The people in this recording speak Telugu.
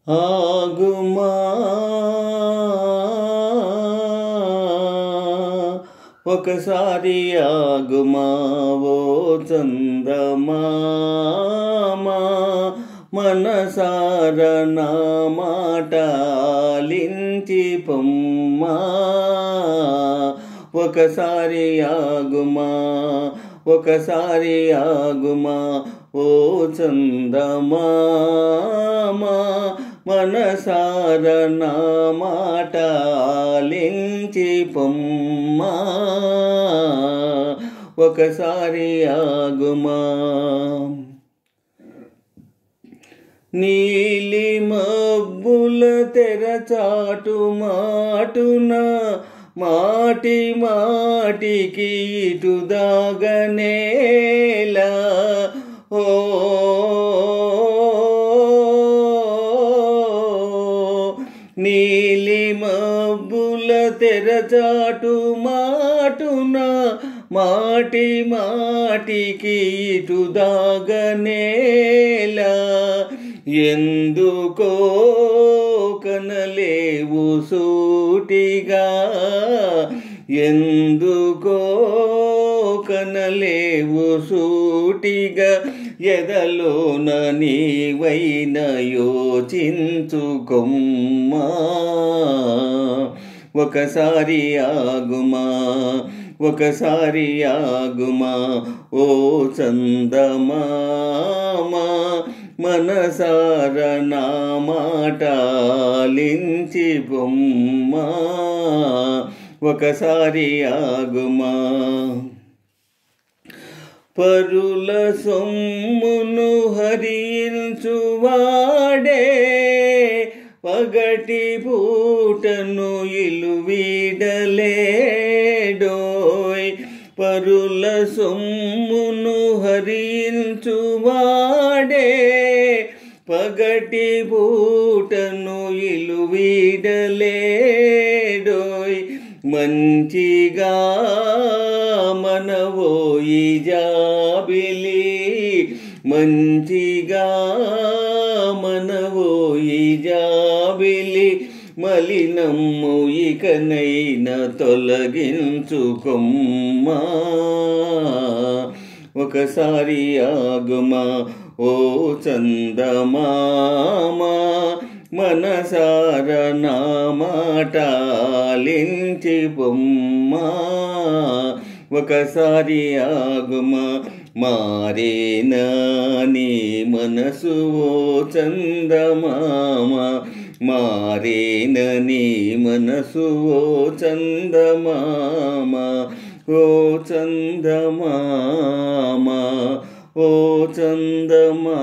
ఆగుమా ఒకసారి ఆగుమా ఓ చందమామా మనసార నా మాట ఆలించి పొమ్మా ఒకసారి ఆగుమా ఒకసారి ఆగుమా ఓ చందమామా మనసార నా మాట ఆలించి పొమ్మా ఒకసారి ఆగుమా నీలి మబ్బుల తెరచాటు మాటున మాటి మాటికి ఇటు దాగనేలా ఓ నీలి మబ్బుల తెరచాటు మాటున మాటి మాటికి ఇటు దాగనేలా ఎందుకో కనలేవు సూటిగా ఎందుకో కనలేవు సూటిగా ఎదలోన నీవైన యోచించుకొమ్మా ఒకసారి ఆగుమా ఒకసారి ఆగుమా ఓ చందమామా మనసార నా మాట ఆలించి పొమ్మా ఒకసారి ఆగుమా పరుల సొమ్మును హరించువాడే పగటి పూటను ఇలువీడలేడోయ్ పరుల సొమ్మును హరించువాడే పగటి పూటను ఇలువీడలేడోయ్ మంచిగా మనవోయి జాబిలి మంచిగా మనవోయి జాబిలి మలినమ్ము ఇకనైన తొలగించుకొమ్మా ఒకసారి ఆగుమా ఓ చందమామా మనసార నా మాట ఆలించి పొమ్మా ఒకసారి ఆగుమా మారేనా నీ మనసు ఓ చందమామా మారేనా నీ మనసు ఓ చందమామా ఓ చందమామా ఓ చందమామా